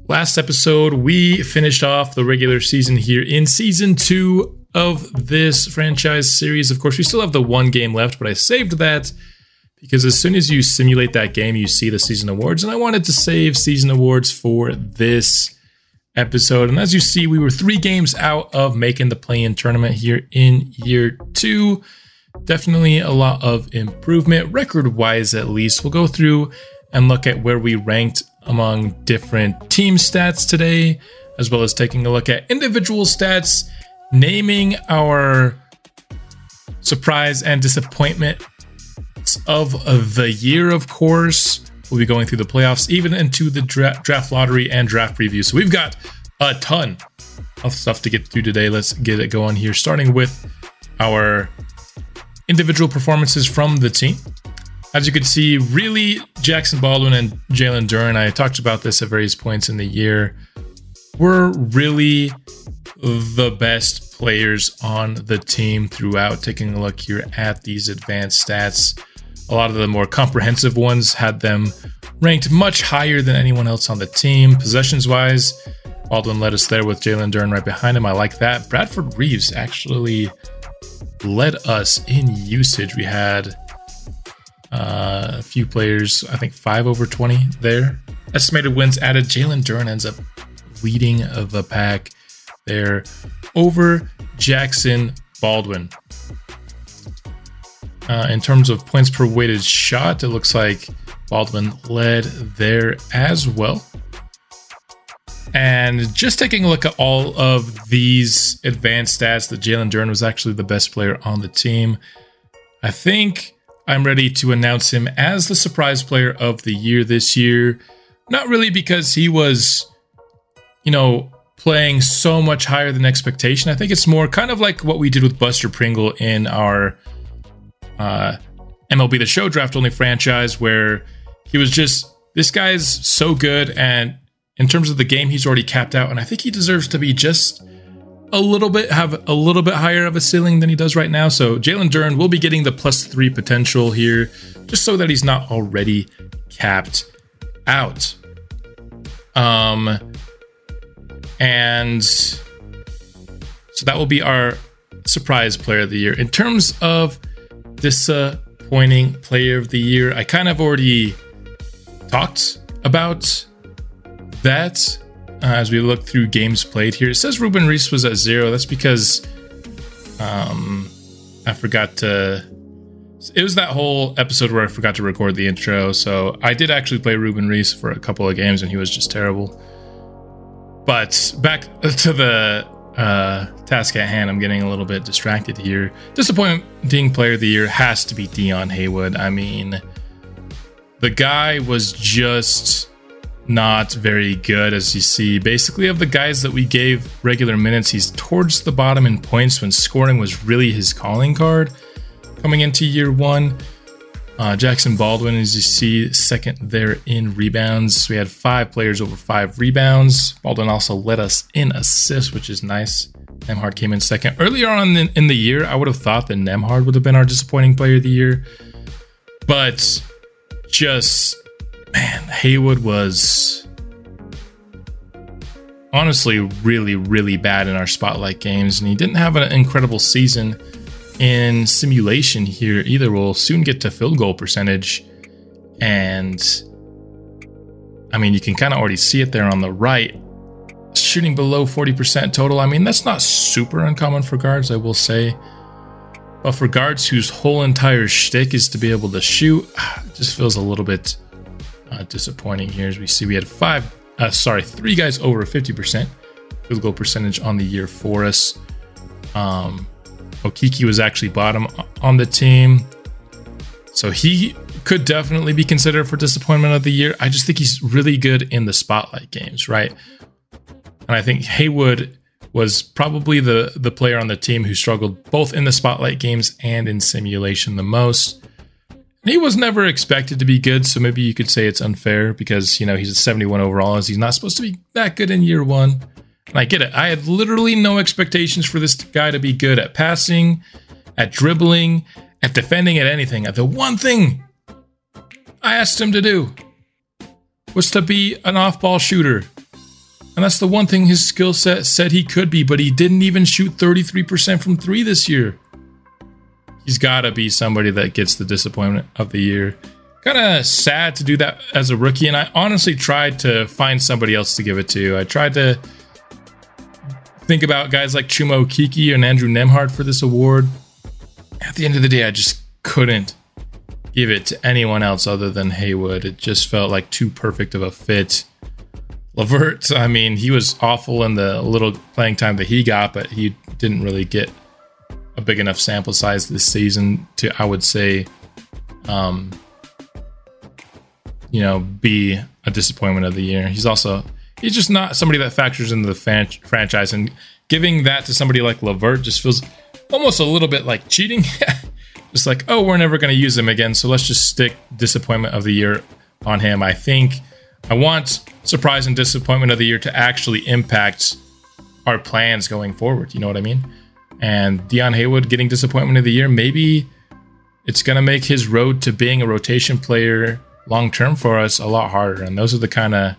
Last episode, we finished off the regular season here in Season 2 of this franchise series. Of course, we still have the one game left, but I saved that because as soon as you simulate that game, you see the season awards, and I wanted to save season awards for this episode. And as you see, we were 3 games out of making the play-in tournament here in year 2. Definitely a lot of improvement, record-wise at least. We'll go through and look at where we ranked among different team stats today, as well as taking a look at individual stats, naming our surprise and disappointment of the year, of course. We'll be going through the playoffs, even into the draft lottery and draft preview. So we've got a ton of stuff to get through today. Let's get it going here, starting with our individual performances from the team. As you can see, really, Jackson Baldwin and Jalen Duren, I talked about this at various points in the year, were really the best players on the team throughout. Taking a look here at these advanced stats, a lot of the more comprehensive ones had them ranked much higher than anyone else on the team. Possessions-wise, Baldwin led us there with Jalen Duren right behind him. I like that. Bradford Reeves actually led us in usage. We had a few players, I think 5 over 20 there. Estimated wins added, Jalen Duren ends up leading the pack there over Jackson Baldwin. In terms of points per weighted shot, it looks like Baldwin led there as well. And just taking a look at all of these advanced stats, that Jalen Duren was actually the best player on the team. I think I'm ready to announce him as the surprise player of the year this year. Not really because he was, playing so much higher than expectation. I think it's more kind of like what we did with Buster Pringle in our MLB The Show draft only franchise, where he was just, this guy's so good, and in terms of the game, he's already capped out, and I think he deserves to be just have a little bit higher of a ceiling than he does right now. So Jalen Duren will be getting the +3 potential here, just so that he's not already capped out. And so that will be our surprise player of the year. In terms of disappointing player of the year, I kind of already talked about that. As we look through games played here, it says Ruben Reese was at 0. That's because I forgot to. It was that whole episode where I forgot to record the intro. So I did actually play Ruben Reese for a couple of games, and he was just terrible. But back to the task at hand, I'm getting a little bit distracted here. Disappointing player of the year has to be Dion Haywood. I mean, the guy was just not very good, as you see. Basically, of the guys that we gave regular minutes, he's towards the bottom in points when scoring was really his calling card coming into year 1. Jackson Baldwin, as you see, second there in rebounds. We had 5 players over 5 rebounds. Baldwin also led us in assists, which is nice. Nemhard came in second. Earlier on in the year, I would have thought that Nemhard would have been our disappointing player of the year. But just, man, Haywood was honestly really, really bad in our spotlight games, and he didn't have an incredible season in simulation here either. We'll soon get to field goal percentage, and I mean, you can kind of already see it there on the right, shooting below 40% total. I mean, that's not super uncommon for guards, I will say, but for guards whose whole entire shtick is to be able to shoot, it just feels a little bit disappointing here. As we see, we had 3 guys over 50% field goal percentage on the year for us. Okiki was actually bottom on the team, so he could definitely be considered for disappointment of the year. I just think he's really good in the spotlight games, right? And I think Haywood was probably the player on the team who struggled both in the spotlight games and in simulation the most. And he was never expected to be good, so maybe you could say it's unfair because, he's a 71 overall, as he's not supposed to be that good in year 1. And I get it. I had literally no expectations for this guy to be good at passing, at dribbling, at defending, at anything. The one thing I asked him to do was to be an off-ball shooter. And that's the one thing his skill set said he could be, but he didn't even shoot 33% from 3 this year. He's got to be somebody that gets the disappointment of the year. Kind of sad to do that as a rookie, and I honestly tried to find somebody else to give it to. I tried to think about guys like Chuma Okeke and Andrew Nembhard for this award. At the end of the day, I just couldn't give it to anyone else other than Haywood. It just felt like too perfect of a fit. LeVert, I mean, he was awful in the little playing time that he got, but he didn't really get a big enough sample size this season to, I would say, be a disappointment of the year. He's just not somebody that factors into the franchise, and giving that to somebody like LeVert just feels almost a little bit like cheating. Just like, oh, we're never going to use him again, so let's just stick disappointment of the year on him. I think I want surprise and disappointment of the year to actually impact our plans going forward. You know what I mean? And Deon Haywood getting disappointment of the year, maybe it's going to make his road to being a rotation player long-term for us a lot harder. And those are the kind of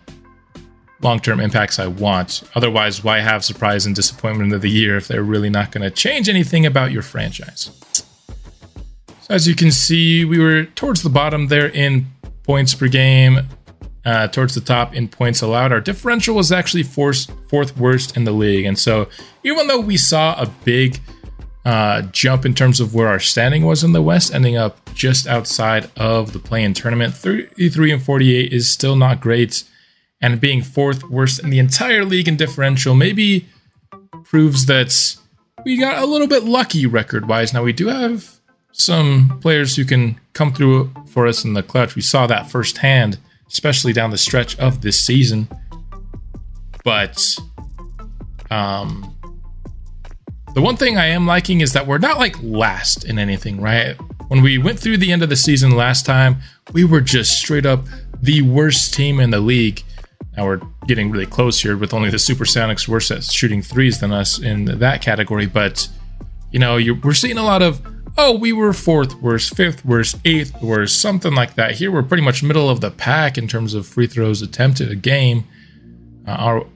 long-term impacts I want. Otherwise, why have surprise and disappointment of the year if they're really not going to change anything about your franchise? So as you can see, we were towards the bottom there in points per game. Towards the top in points allowed. Our differential was actually fourth worst in the league. And so even though we saw a big jump in terms of where our standing was in the West, ending up just outside of the play-in tournament, 33 and 48 is still not great. And being fourth worst in the entire league in differential maybe proves that we got a little bit lucky record-wise. Now, we do have some players who can come through for us in the clutch. We saw that firsthand, especially down the stretch of this season. But the one thing I am liking is that we're not like last in anything, right? When we went through the end of the season last time, we were just straight up the worst team in the league. Now we're getting really close here with only the Supersonics worse at shooting threes than us in that category. But, we're seeing a lot of, oh, we were fourth worst, fifth worst, eighth worst, something like that. Here we're pretty much middle of the pack in terms of free throws attempted a game.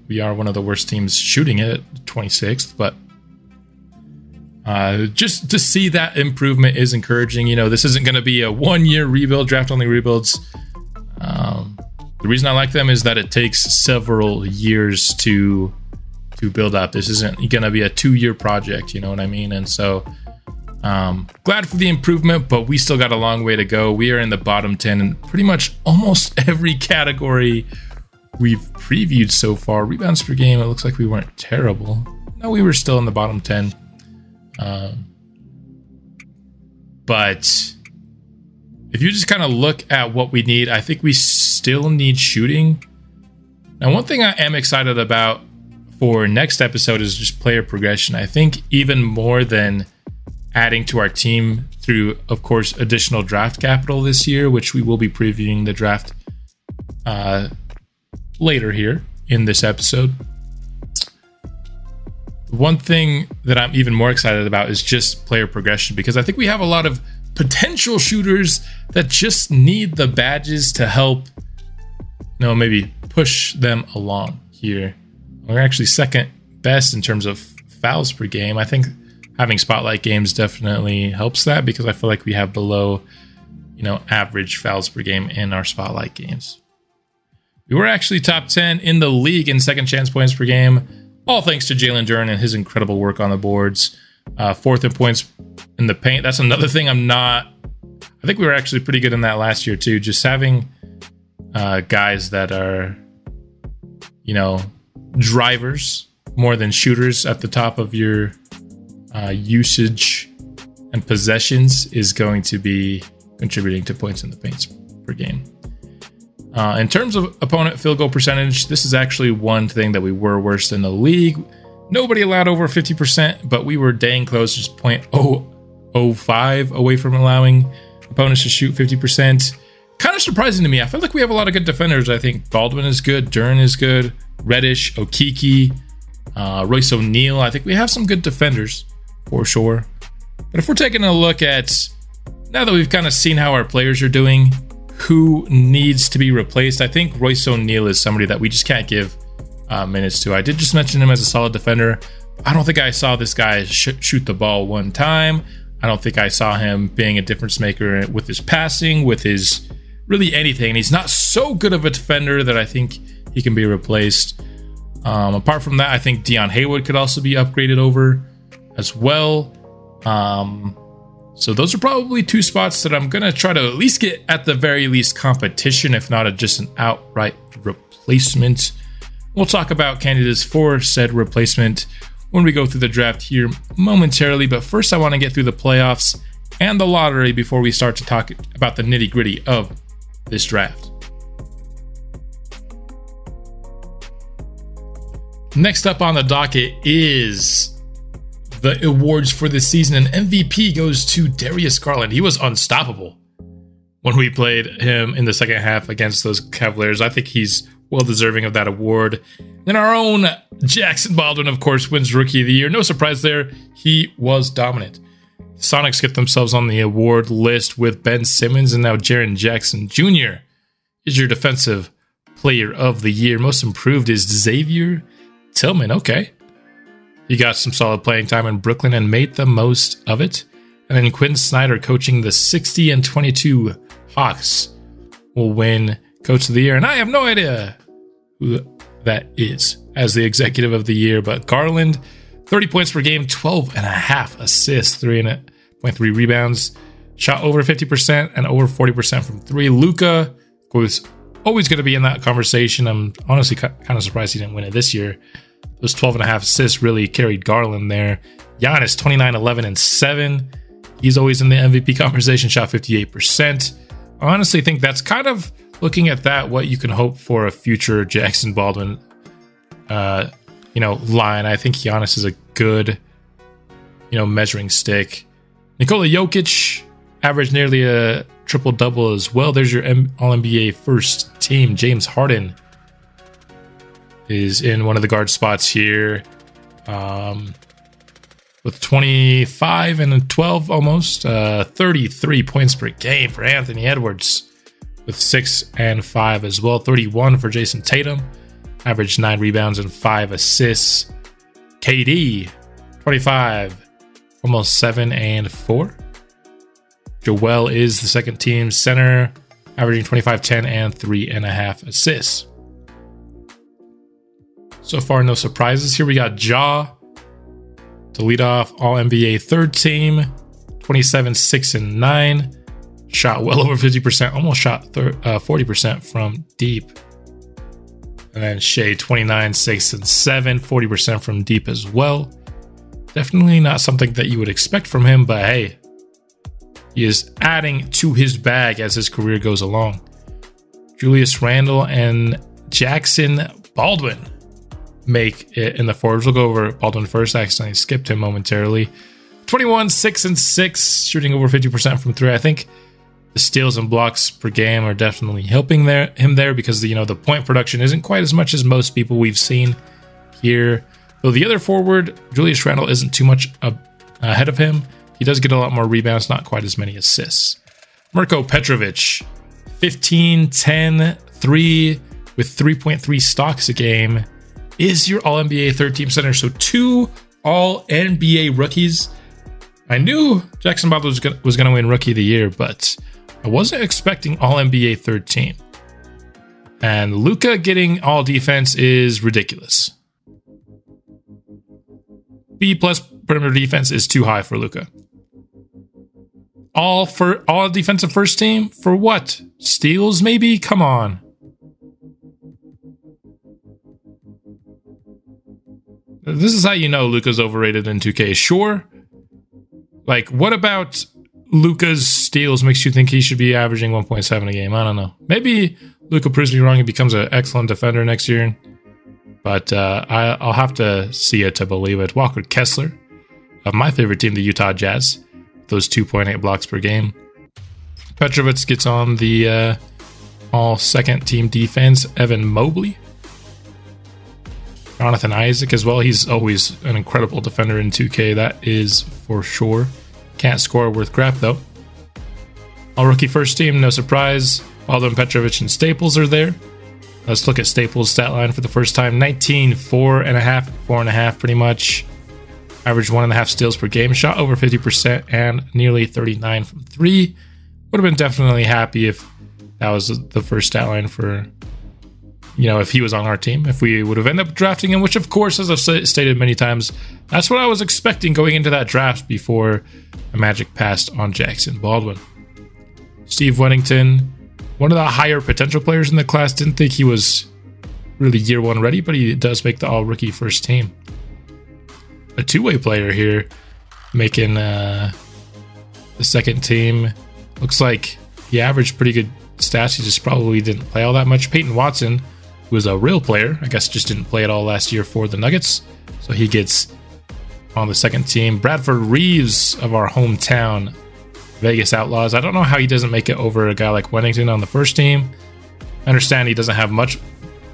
We are one of the worst teams shooting it at 26th, but just to see that improvement is encouraging. This isn't going to be a one-year rebuild, draft-only rebuilds. The reason I like them is that it takes several years to build up. This isn't going to be a 2-year project, you know what I mean? And so glad for the improvement, but we still got a long way to go. We are in the bottom 10 in pretty much almost every category we've previewed so far. Rebounds per game, it looks like we weren't terrible. No, we were still in the bottom 10. But if you just kind of look at what we need, I think we still need shooting. Now, one thing I am excited about for next episode is just player progression. I think even more than adding to our team through, of course, additional draft capital this year, which we will be previewing the draft later here in this episode. One thing that I'm even more excited about is just player progression, because I think we have a lot of potential shooters that just need the badges to help, maybe push them along here. We're actually second best in terms of fouls per game. I think having spotlight games definitely helps that, because I feel like we have below, average fouls per game in our spotlight games. We were actually top 10 in the league in second chance points per game, all thanks to Jalen Duren and his incredible work on the boards. Fourth in points in the paint. That's another thing I think we were actually pretty good in that last year too. Just having guys that are, drivers more than shooters at the top of your usage and possessions is going to be contributing to points in the paint per game. In terms of opponent field goal percentage, this is actually one thing that we were worse than the league. Nobody allowed over 50%, but we were dang close, just 0.005 away from allowing opponents to shoot 50%. Kind of surprising to me. I feel like we have a lot of good defenders. I think Baldwin is good, Duren is good, Reddish, Okeke, Royce O'Neal. I think we have some good defenders for sure. But if we're taking a look at, now that we've kind of seen how our players are doing, who needs to be replaced, I think Royce O'Neal is somebody that we just can't give minutes to. I did just mention him as a solid defender. I don't think I saw this guy shoot the ball one time. I don't think I saw him being a difference maker with his passing, with his really anything. He's not so good of a defender that I think he can be replaced. Apart from that, I think Dion Haywood could also be upgraded over as well. So those are probably two spots that I'm going to try to at least get at the very least competition, if not just an outright replacement. We'll talk about candidates for said replacement when we go through the draft here momentarily. But first, I want to get through the playoffs and the lottery before we start to talk about the nitty-gritty of this draft. Next up on the docket is the awards for this season, and MVP goes to Darius Garland. He was unstoppable when we played him in the second half against those Cavaliers. I think he's well deserving of that award. Then our own Jackson Baldwin, of course, wins Rookie of the Year. No surprise there. He was dominant. Sonics get themselves on the award list with Ben Simmons, and now Jaren Jackson Jr. is your Defensive Player of the Year. Most improved is Xavier Tillman. Okay. He got some solid playing time in Brooklyn and made the most of it. And then Quinn Snyder, coaching the 60-22 Hawks, will win Coach of the Year. And I have no idea who that is as the Executive of the Year, but Garland, 30 points per game, 12.5 assists, 3.3 rebounds, shot over 50% and over 40% from three. Luka was always going to be in that conversation. I'm honestly kind of surprised he didn't win it this year. Those 12.5 assists really carried Garland there. Giannis, 29, 11, and 7. He's always in the MVP conversation, shot 58%. I honestly think that's kind of, looking at that, what you can hope for a future Jackson Baldwin, line. I think Giannis is a good, measuring stick. Nikola Jokic averaged nearly a triple-double as well. There's your All-NBA first team. James Harden is in one of the guard spots here, with 25 and 12 almost, 33 points per game for Anthony Edwards, with 6 and 5 as well. 31 for Jason Tatum, averaged 9 rebounds and 5 assists. KD, 25, almost 7 and 4. Joel is the second team center, averaging 25, 10, and 3.5 assists. So far, no surprises. Here we got Ja to lead off, All-NBA third team, 27, 6, and 9. Shot well over 50%, almost shot 40% from deep. And then Shea, 29, 6, and 7, 40% from deep as well. Definitely not something that you would expect from him, but hey, he is adding to his bag as his career goes along. Julius Randle and Jackson Baldwin make it in the forwards. We'll go over Baldwin first. I accidentally skipped him momentarily. 21, 6, and 6, shooting over 50% from three. I think the steals and blocks per game are definitely helping him there because the point production isn't quite as much as most people we've seen here. Though the other forward, Julius Randle, isn't too much ahead of him. He does get a lot more rebounds, not quite as many assists. Mirko Petrovic, 15, 10, 3 with 3.3 stocks a game, is your All-NBA third-team center. So 2 All-NBA rookies. I knew Jackson Baldwin was going to win Rookie of the Year, but I wasn't expecting All-NBA third team. And Luka getting all defense is ridiculous. B+ perimeter defense is too high for Luka. All defensive first team? For what? Steals maybe? Come on. This is how you know Luka's overrated in 2K. Sure. Like, what about Luka's steals makes you think he should be averaging 1.7 a game? I don't know. Maybe Luka proves me wrong and becomes an excellent defender next year. But I'll have to see it to believe it. Walker Kessler of my favorite team, the Utah Jazz. Those 2.8 blocks per game. Petrovic gets on the all second team defense. Evan Mobley. Jonathan Isaac as well. He's always an incredible defender in 2K. That is for sure. Can't score worth crap though. All rookie first team, no surprise. Baldwin, Petrovic, and Staples are there. Let's look at Staples' stat line for the first time. 19, 4.5, 4.5 pretty much. Average 1.5 steals per game. Shot over 50% and nearly 39 from 3. Would have been definitely happy if that was the first stat line for, you know, if he was on our team. If we would have ended up drafting him, which of course, as I've stated many times, that's what I was expecting going into that draft before a Magic passed on Jackson Baldwin. Steve Wennington, one of the higher potential players in the class. Didn't think he was really year one ready, but he does make the all-rookie first team. A two-way player here, making the second team. Looks like he averaged pretty good stats. He just probably didn't play all that much. Peyton Watson, who was a real player, I guess just didn't play at all last year for the Nuggets. So he gets on the second team. Bradford Reeves of our hometown Vegas Outlaws. I don't know how he doesn't make it over a guy like Wennington on the first team. I understand he doesn't have much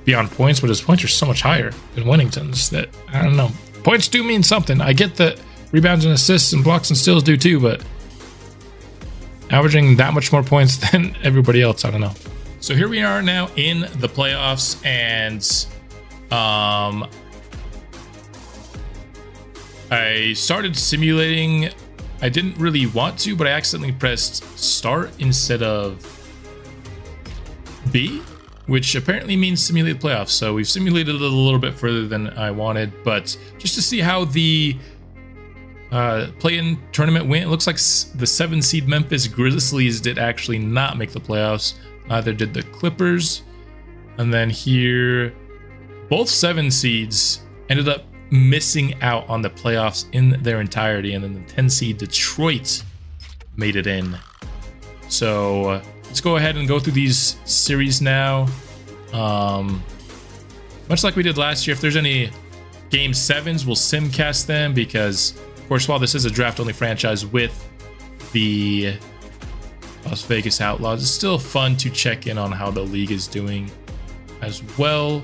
beyond points, but his points are so much higher than Wennington's that, I don't know. Points do mean something. I get that rebounds and assists and blocks and steals do too, but averaging that much more points than everybody else, I don't know. So here we are now in the playoffs, and I started simulating. I didn't really want to, but I accidentally pressed start instead of B, which apparently means simulate playoffs. So we've simulated it a little bit further than I wanted, but just to see how the play-in tournament went. It looks like the 7 seed Memphis Grizzlies did actually not make the playoffs. Neither did the Clippers. And then here, both 7 seeds ended up missing out on the playoffs in their entirety, and then the 10 seed Detroit made it in. So let's go ahead and go through these series now. Much like we did last year, if there's any game 7s, we'll simcast them because, of course, while this is a draft only franchise with the Las Vegas Outlaws, it's still fun to check in on how the league is doing as well.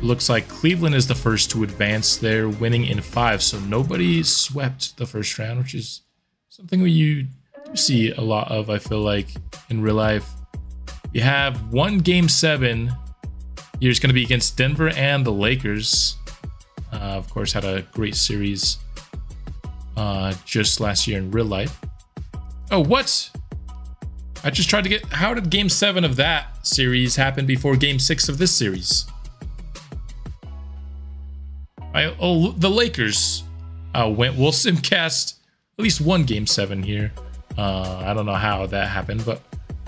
Looks like Cleveland is the first to advance. They're winning in 5, so nobody swept the first round, which is something you do see a lot of, I feel like, in real life. You have one game 7. Here's going to be against Denver and the Lakers. Of course, had a great series just last year in real life. Oh, what? I just tried to get... How did game 7 of that series happen before game 6 of this series? The Lakers went. We'll simcast at least one game 7 here. I don't know how that happened, but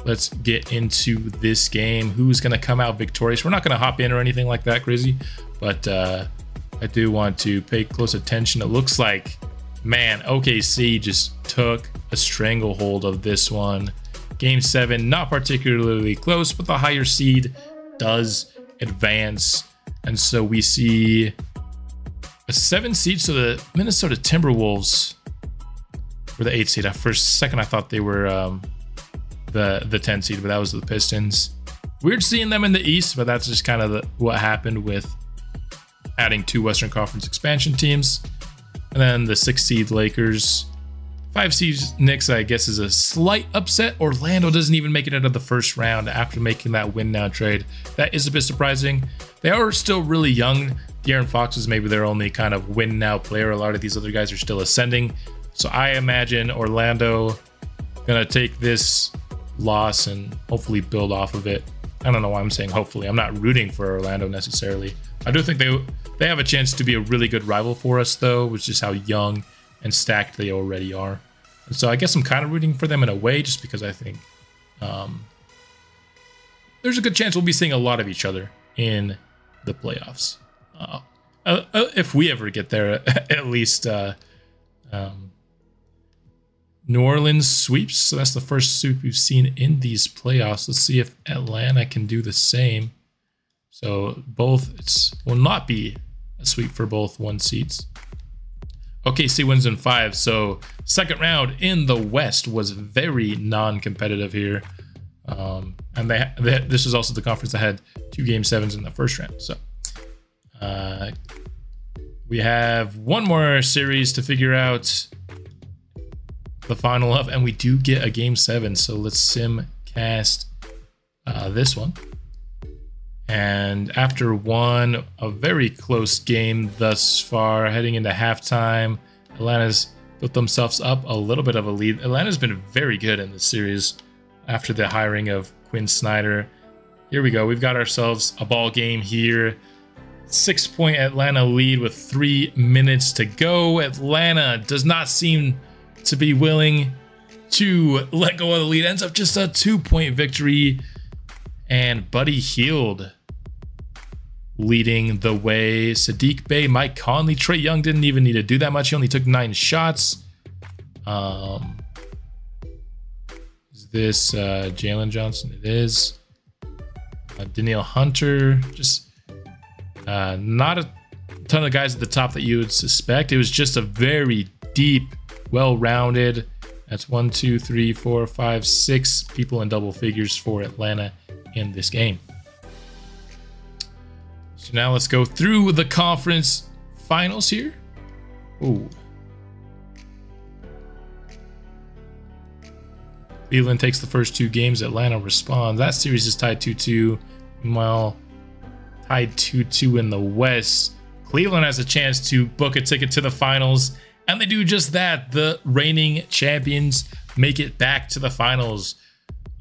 let's get into this game. Who's going to come out victorious? We're not going to hop in or anything like that crazy, but I do want to pay close attention. It looks like, man, OKC just took a stranglehold of this one. Game 7, not particularly close, but the higher seed does advance. And so we see a 7 seed, so the Minnesota Timberwolves were the 8 seed. At second, I thought they were the 10 seed, but that was the Pistons. Weird seeing them in the East, but that's just kind of what happened with adding 2 Western Conference expansion teams. And then the 6 seed Lakers. 5 seed Knicks, I guess, is a slight upset. Orlando doesn't even make it out of the first round after making that win now trade. That is a bit surprising. They are still really young. De'Aaron Fox is maybe their only kind of win now player. A lot of these other guys are still ascending. So I imagine Orlando gonna take this loss and hopefully build off of it. I don't know why I'm saying hopefully. I'm not rooting for Orlando necessarily. I do think they have a chance to be a really good rival for us, though, which is how young and stacked they already are. And so I guess I'm kind of rooting for them in a way, just because I think there's a good chance we'll be seeing a lot of each other in the playoffs. If we ever get there, at least. New Orleans sweeps, so that's the first sweep we've seen in these playoffs. Let's see if Atlanta can do the same. So both, will not be a sweep for both 1 seeds. OKC wins in 5, so second round in the West was very non-competitive here. And this was also the conference that had 2 game 7s in the first round. So we have one more series to figure out the final of, and we do get a game 7. So let's sim cast this one. And after a very close game thus far, heading into halftime, Atlanta's built themselves up a little bit of a lead. Atlanta's been very good in this series after the hiring of Quinn Snyder. Here we go. We've got ourselves a ball game here. 6-point Atlanta lead with 3 minutes to go. Atlanta does not seem to be willing to let go of the lead. Ends up just a 2-point victory. And Buddy Hield leading the way. Sadiq Bey, Mike Conley, Trae Young didn't even need to do that much. He only took 9 shots. Is this Jalen Johnson? It is. Danielle Hunter. Just not a ton of guys at the top that you would suspect. It was just a very deep, well-rounded. That's 1, 2, 3, 4, 5, 6 people in double figures for Atlanta in this game. So now let's go through the conference finals here. Ooh. Cleveland takes the first 2 games. Atlanta responds. That series is tied 2-2. Meanwhile, tied 2-2 in the West. Cleveland has a chance to book a ticket to the finals, and they do just that. The reigning champions make it back to the finals,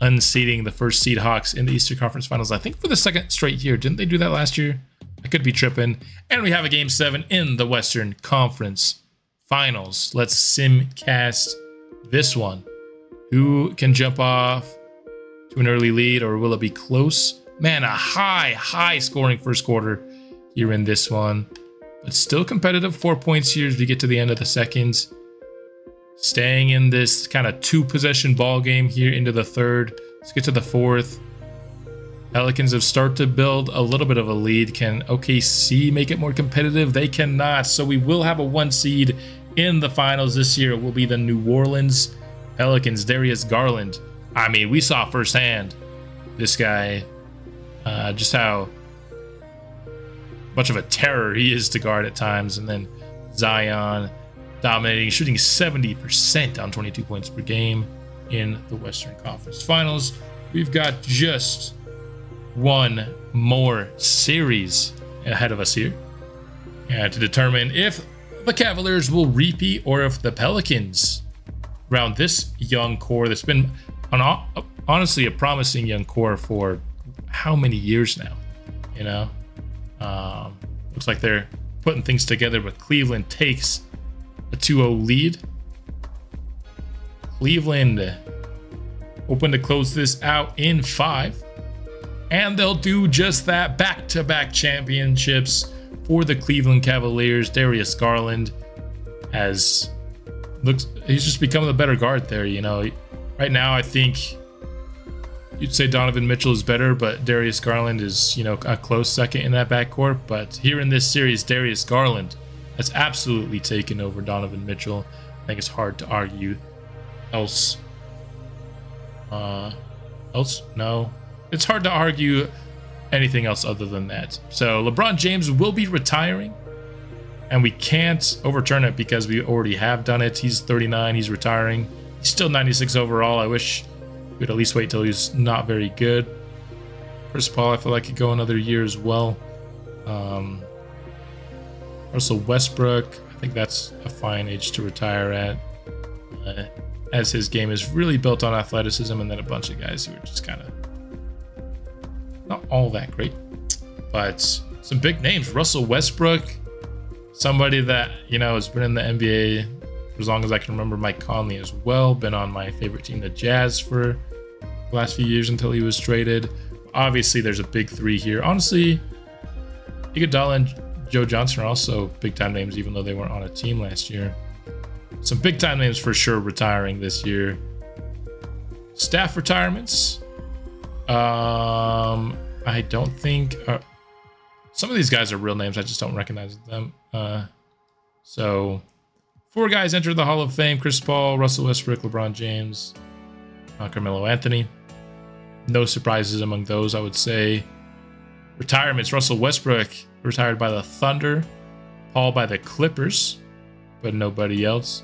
unseating the first seed Hawks in the Eastern Conference Finals, I think for the 2nd straight year. Didn't they do that last year? I could be tripping. And we have a Game 7 in the Western Conference Finals. Let's simcast this one. Who can jump off to an early lead, or will it be close? Man, a high scoring first quarter here in this one. But still competitive. 4 points here as we get to the end of the second. Staying in this kind of 2-possession ball game here into the 3rd. Let's get to the 4th. Pelicans have started to build a little bit of a lead. Can OKC make it more competitive? They cannot. So we will have a 1 seed in the finals this year. It will be the New Orleans Pelicans. Darius Garland. I mean, we saw firsthand this guy, just how much of a terror he is to guard at times. And then Zion dominating, shooting 70% on 22 points per game in the Western Conference Finals. We've got just 1 more series ahead of us here, and to determine if the Cavaliers will repeat or if the Pelicans, around this young core that's been honestly a promising young core for how many years now, you know, looks like they're putting things together. But Cleveland takes a 2-0 lead. Cleveland hoping to close this out in 5. And they'll do just that. Back-to-back championships for the Cleveland Cavaliers. Darius Garland he's just become the better guard there, you know. Right now, I think you'd say Donovan Mitchell is better, but Darius Garland is, you know, a close second in that backcourt. But here in this series, Darius Garland has absolutely taken over Donovan Mitchell. I think it's hard to argue else. No. It's hard to argue anything else other than that. So LeBron James will be retiring, and we can't overturn it because we already have done it. He's 39. He's retiring. He's still 96 overall. I wish we'd at least wait till he's not very good. Chris Paul, I feel like could go another year as well. Russell Westbrook, I think that's a fine age to retire at, as his game is really built on athleticism, and then a bunch of guys who are just kind of not all that great. But some big names. Russell Westbrook, somebody that, you know, has been in the NBA for as long as I can remember. Mike Conley as well, been on my favorite team, the Jazz, for the last few years until he was traded. Obviously, there's a big 3 here. Honestly, Iguodala and Joe Johnson are also big-time names, even though they weren't on a team last year. Some big-time names for sure retiring this year. Staff retirements. I don't think some of these guys are real names. I just don't recognize them. So 4 guys enter the Hall of Fame: Chris Paul, Russell Westbrook, LeBron James, Carmelo Anthony. No surprises among those, I would say. Retirements: Russell Westbrook retired by the Thunder, Paul by the Clippers, but nobody else.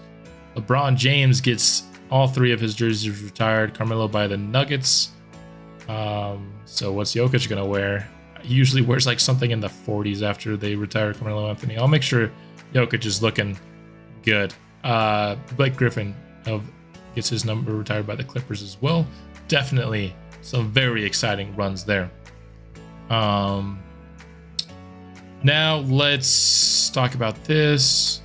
LeBron James gets all 3 of his jerseys retired. Carmelo by the Nuggets. So what's Jokic gonna wear? he usually wears like something in the 40s after they retire Carmelo Anthony. I'll make sure Jokic is looking good. Blake Griffin gets his number retired by the Clippers as well. Definitely some very exciting runs there. Now let's talk about this.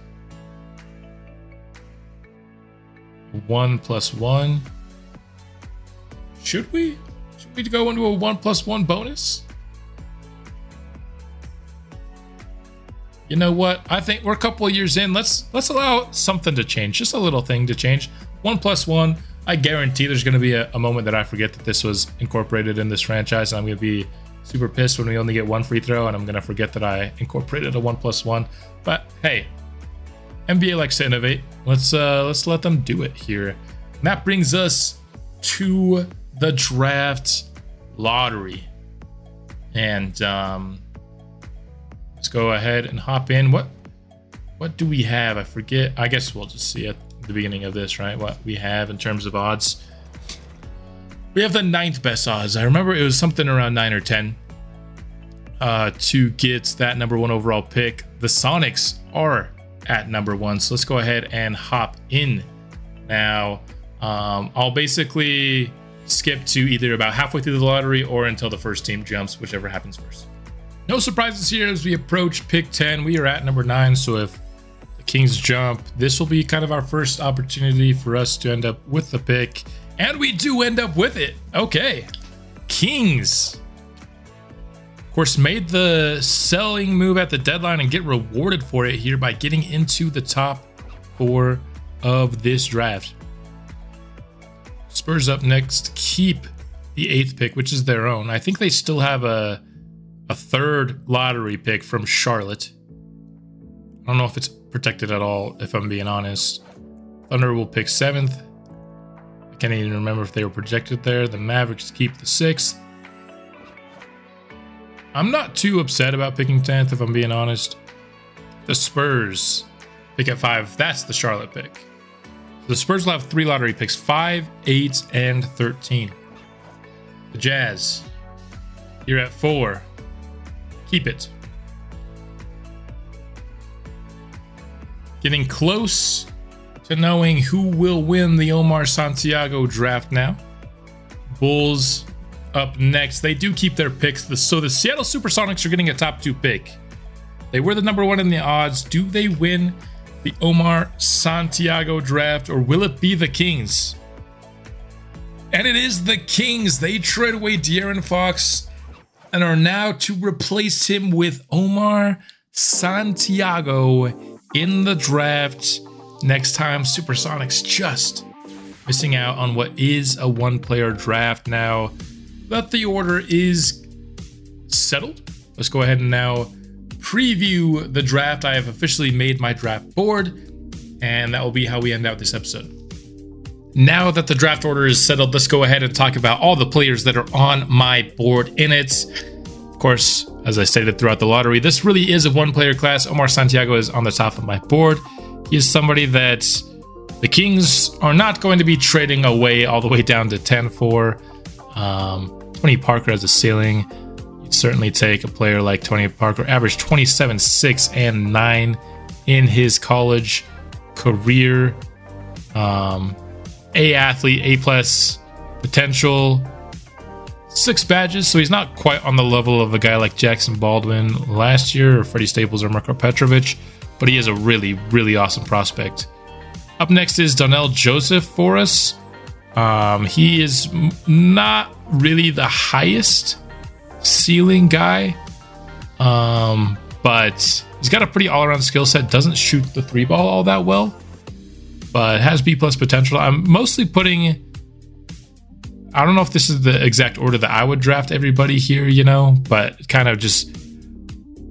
1+1. Should we go into a 1+1 bonus? You know what? I think we're a couple of years in. Let's allow something to change. Just a little thing to change. 1+1. I guarantee there's going to be a moment that I forget that this was incorporated in this franchise, and I'm going to be super pissed when we only get one free throw, and I'm going to forget that I incorporated a 1+1. But hey, NBA likes to innovate. Let's let them do it here. And that brings us to the draft lottery. And let's go ahead and hop in. What do we have? I forget. I guess we'll just see at the beginning of this, right? What we have in terms of odds. We have the 9th best odds. I remember it was something around 9 or 10 to get that number 1 overall pick. The Sonics are at number 1. So let's go ahead and hop in. Now, I'll basically skip to either about halfway through the lottery or until the first team jumps, whichever happens first. No surprises here as we approach pick 10. We are at number 9. So if the Kings jump, this will be kind of our first opportunity for us to end up with the pick. And we do end up with it. Okay. Kings. Of course, made the selling move at the deadline and get rewarded for it here by getting into the top 4 of this draft. Spurs up next, keep the 8th pick, which is their own. I think they still have a 3rd lottery pick from Charlotte. I don't know if it's protected at all, if I'm being honest. Thunder will pick 7th. I can't even remember if they were projected there. The Mavericks keep the 6th. I'm not too upset about picking 10th, if I'm being honest. The Spurs pick at 5. That's the Charlotte pick. The Spurs will have 3 lottery picks, 5, 8, and 13. The Jazz, here at 4. Keep it. Getting close to knowing who will win the Omar Santiago draft now. Bulls up next. They do keep their picks. So the Seattle Supersonics are getting a top 2 pick. They were the number 1 in the odds. Do they win the Omar Santiago draft, or will it be the Kings? And it is the Kings. They trade away De'Aaron Fox and are now to replace him with Omar Santiago in the draft. Next time, Supersonics just missing out on what is a 1-player draft now that the order is settled. Let's go ahead and now preview the draft. I have officially made my draft board, and that will be how we end out this episode. Now that the draft order is settled, let's go ahead and talk about all the players that are on my board in it. Of course, as I stated throughout the lottery, this really is a 1-player class. Omar Santiago is on the top of my board. He is somebody that the Kings are not going to be trading away all the way down to 10 for. Tony Parker has a ceiling. You'd certainly take a player like Tony Parker, averaged 27, 6, and 9 in his college career. A athlete, A+ potential, 6 badges, so he's not quite on the level of a guy like Jackson Baldwin last year, or Freddie Staples, or Marko Petrovic, but he is a really, really awesome prospect. Up next is Donnell Joseph for us. He is not really the highest ceiling guy, but he's got a pretty all-around skill set. Doesn't shoot the 3-ball all that well, but has B+ potential. I'm mostly putting, I don't know if this is the exact order that I would draft everybody here, you know, but kind of just,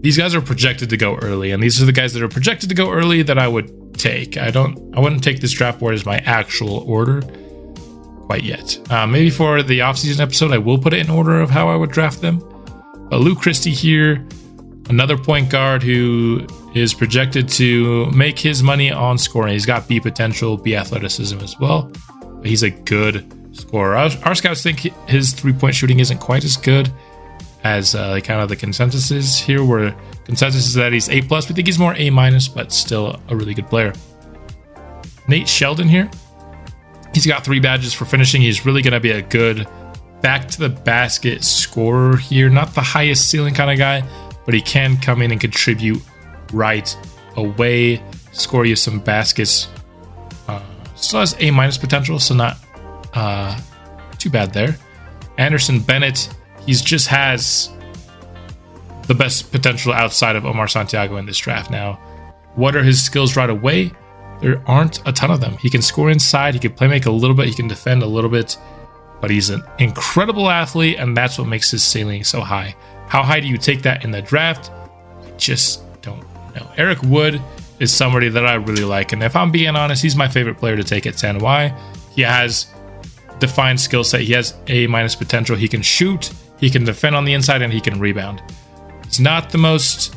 these guys are projected to go early, and these are the guys that are projected to go early that I would take. I wouldn't take this draft board as my actual order quite yet. Maybe for the offseason episode, I will put it in order of how I would draft them. But Lou Christie here, another point guard who is projected to make his money on scoring. He's got B potential, B athleticism as well, but he's a good scorer. Our scouts think his 3-point shooting isn't quite as good, as kind of the consensus is here, where consensus is that he's A+. We think he's more A-, but still a really good player. Nate Sheldon here. He's got 3 badges for finishing. He's really going to be a good back to the basket scorer here. Not the highest ceiling kind of guy, but he can come in and contribute right away, score you some baskets. Still has A- potential, so not too bad there. Anderson Bennett, he's just has the best potential outside of Omar Santiago in this draft now. What are his skills right away? There aren't a ton of them. He can score inside, he can play make a little bit, he can defend a little bit, but he's an incredible athlete, and that's what makes his ceiling so high. How high do you take that in the draft? I just don't know. Eric Wood is somebody that I really like, and if I'm being honest, he's my favorite player to take at 10. Why? He has defined skill set. He has A- potential. He can shoot, he can defend on the inside, and he can rebound. He's not the most,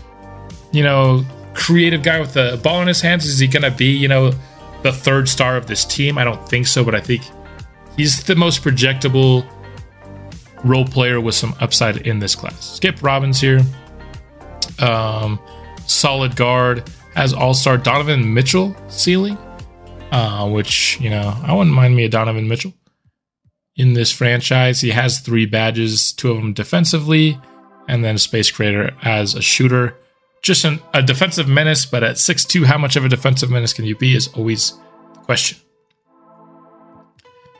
creative guy with the ball in his hands. Is he going to be, the third star of this team? I don't think so, but I think he's the most projectable role player with some upside in this class. Skip Robbins here. Solid guard. Has all-star Donovan Mitchell ceiling, which, I wouldn't mind me a Donovan Mitchell in this franchise. He has 3 badges, 2 of them defensively, and then a space creator as a shooter. Just a defensive menace, but at 6'2", how much of a defensive menace can you be is always the question.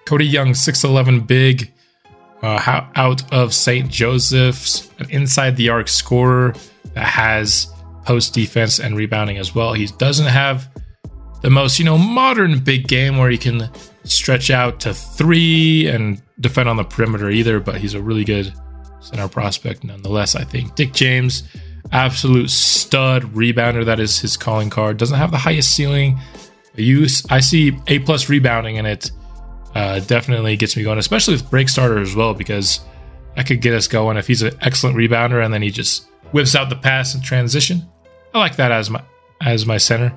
Cody Young, 6'11", big, out of St. Joseph's, an inside-the-arc scorer that has post defense and rebounding as well. He doesn't have the most, modern big game where he can stretch out to 3 and defend on the perimeter either, but he's a really good center prospect nonetheless, I think. Dick James, absolute stud rebounder. That is his calling card. Doesn't have the highest ceiling. I see A+ rebounding, and it definitely gets me going, especially with break starter as well, because that could get us going if he's an excellent rebounder and then he just whips out the pass and transition. I like that as my center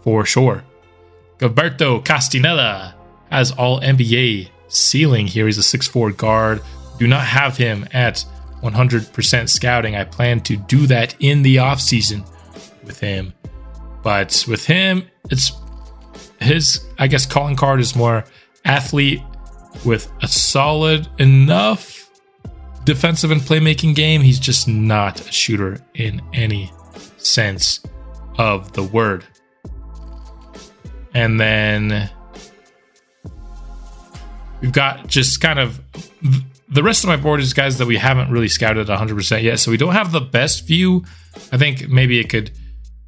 for sure. Gilberto Castinella has all NBA ceiling here. He's a 6'4" guard. Do not have him at 100% scouting. I plan to do that in the offseason with him. But with him, it's his, calling card is more athlete with a solid enough defensive and playmaking game. He's just not a shooter in any sense of the word. And then we've got just kind of the rest of my board is guys that we haven't really scouted 100% yet, so we don't have the best view. I think maybe it could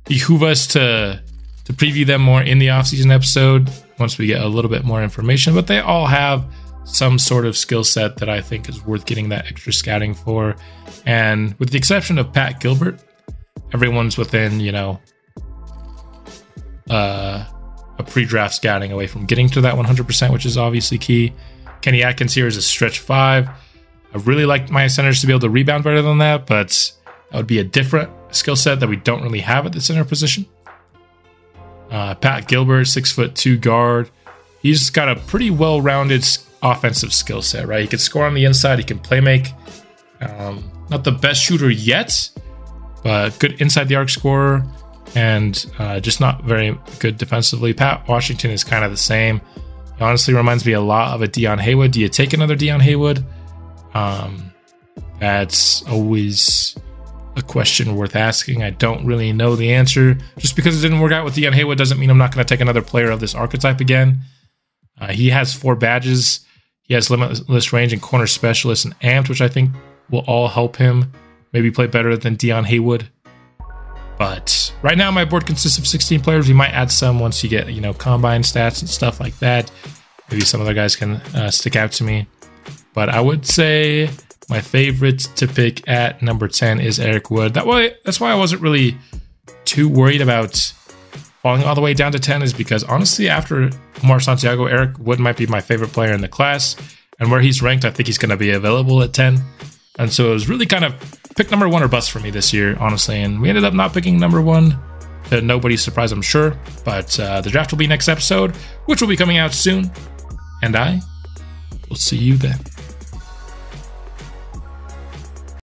behoove us to preview them more in the offseason episode once we get a little bit more information, but they all have some sort of skill set that I think is worth getting that extra scouting for. And with the exception of Pat Gilbert, everyone's within, a pre-draft scouting away from getting to that 100%, which is obviously key. Kenny Atkins here is a stretch 5. I really like my centers to be able to rebound better than that, but that would be a different skill set that we don't really have at the center position. Pat Gilbert, 6'2" guard. He's got a pretty well-rounded offensive skill set, right? He can score on the inside. He can play make. Not the best shooter yet, but good inside the arc scorer, and just not very good defensively. Pat Washington is kind of the same. He honestly reminds me a lot of a Dion Haywood. Do you take another Dion Haywood? That's always a question worth asking. I don't really know the answer. Just because it didn't work out with Dion Haywood doesn't mean I'm not going to take another player of this archetype again. He has 4 badges. He has limitless range and corner specialist and amped, which I think will all help him maybe play better than Dion Haywood. But right now my board consists of 16 players. We might add some once you get, combine stats and stuff like that. Maybe some other guys can stick out to me. But I would say my favorite to pick at number 10 is Eric Wood. That's why I wasn't really too worried about falling all the way down to 10, is because honestly, after Omar Santiago, Eric Wood might be my favorite player in the class. And where he's ranked, I think he's going to be available at 10. And so it was really kind of pick number 1 or bust for me this year, honestly. And we ended up not picking number 1, to nobody's surprise, I'm sure. But the draft will be next episode, which will be coming out soon. And I will see you then.